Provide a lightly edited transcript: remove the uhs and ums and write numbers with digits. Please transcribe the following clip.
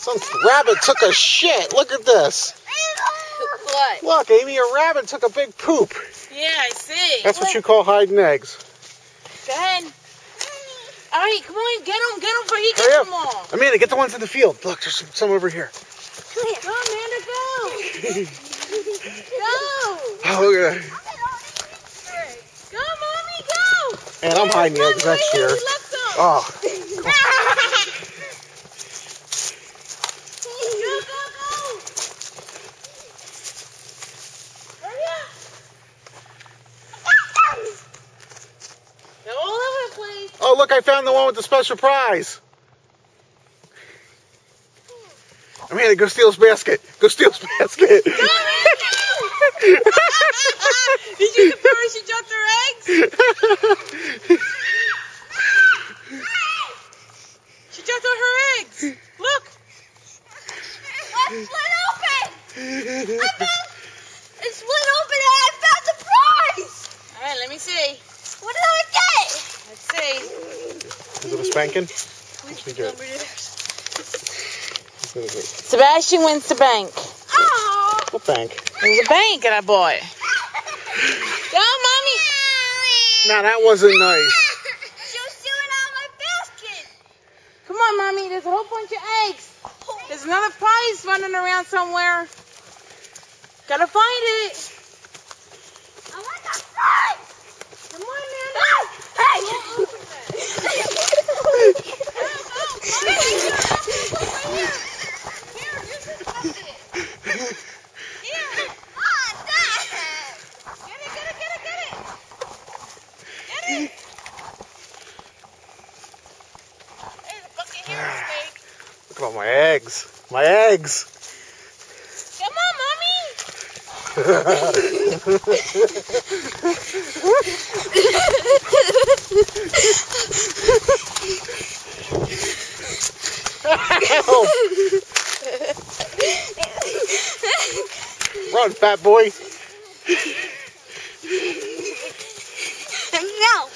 Some rabbit took a shit. Look at this. What? Look, Amy, a rabbit took a big poop. Yeah, I see. That's what you call hiding eggs. Go ahead. All right, come on, get him before he Hurry gets up. them all. Amanda, get the ones in the field. Look, there's some over here. Go, Amanda, go. Go. Oh, look at that. Go, Mommy, go. And I'm hiding the eggs next year. Oh. Go. Hurry up. They're all over the place. Oh, look, I found the one with the special prize. Amanda, go steal his basket. Go steal his basket. Go, Amanda, go. Did you compare she dropped her eggs? She dropped all her eggs. Look. It's split open. It's split open and I found the prize. All right, let me see. What did I get? Let's see. Is it a spanking? Let's be good. Sebastian wins the bank. Oh. What bank? There's a bank that I bought. Go, Mommy. Now, that wasn't nice. She was stealing out of my basket. Come on, Mommy. There's a whole bunch of eggs. There's another prize running around somewhere. Gotta find it. I want the prize. Come on, man. Hey. Look at all my eggs. My eggs. Come on, Run, fat boy. No.